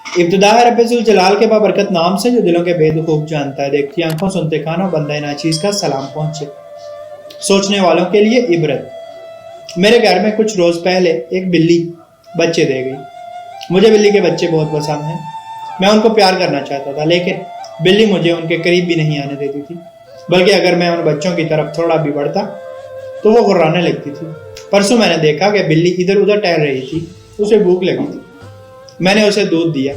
ابتدا ہے رب ذو الجلال کے بابرکت نام سے جو دلوں کے بے خوب جانتا ہے، دیکھتی آنکھوں سنتے کانوں بندہ ناچیز کا سلام پہنچے، سوچنے والوں کے لیے عبرت۔ میرے گھر میں کچھ روز پہلے ایک بلی بچے دے گئی۔ مجھے بلی کے بچے بہت پسند ہیں، میں ان کو پیار کرنا چاہتا تھا، لیکن بلی مجھے ان کے قریب بھی نہیں آنے دیتی تھی، بلکہ اگر میں ان بچوں کی طرف تھوڑا بھی بڑھتا تو وہ غرانے لگتی تھی۔ پرسوں میں نے دیکھا کہ بلی ادھر ادھر ٹہل رہی تھی، اسے بھوک لگی تھی، میں نے اسے دودھ دیا،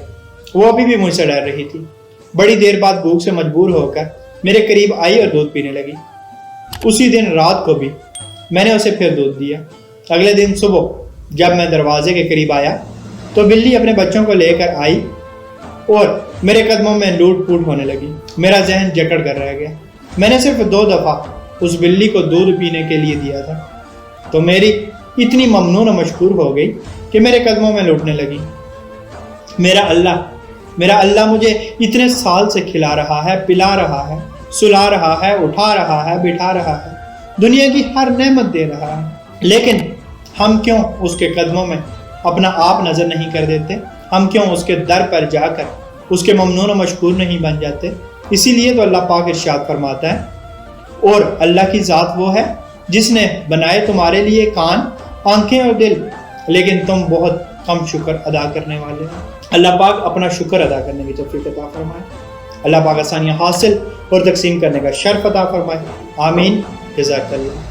وہ ابھی بھی مجھ سے ڈر رہی تھی۔ بڑی دیر بعد بھوک سے مجبور ہو کر میرے قریب آئی اور دودھ پینے لگی۔ اسی دن رات کو بھی میں نے اسے پھر دودھ دیا۔ اگلے دن صبح جب میں دروازے کے قریب آیا تو بلی اپنے بچوں کو لے کر آئی اور میرے قدموں میں لوٹ پوٹ ہونے لگی۔ میرا ذہن جکڑ کر رہ گیا۔ میں نے صرف 2 دفعہ اس بلی کو دودھ پینے کے لیے دیا تھا تو میری اتنی ممنون و مشکور ہو گئی کہ میرے قدموں میں لوٹنے لگی۔ میرا اللہ مجھے اتنے سال سے کھلا رہا ہے، پلا رہا ہے، سلا رہا ہے، اٹھا رہا ہے، بٹھا رہا ہے، دنیا کی ہر نعمت دے رہا ہے، لیکن ہم کیوں اس کے قدموں میں اپنا آپ نظر نہیں کر دیتے؟ ہم کیوں اس کے در پر جا کر اس کے ممنون و مشکور نہیں بن جاتے؟ اسی لیے تو اللہ پاک ارشاد فرماتا ہے، اور اللہ کی ذات وہ ہے جس نے بنائے تمہارے لیے کان، آنکھیں اور دل، لیکن تم بہت کم شکر ادا کرنے والے ہیں۔ اللہ پاک اپنا شکر ادا کرنے کی توفیق عطا فرمائے۔ اللہ پاک آسانیاں حاصل اور تقسیم کرنے کا شرف عطا فرمائے۔ آمین۔ جزاک اللہ۔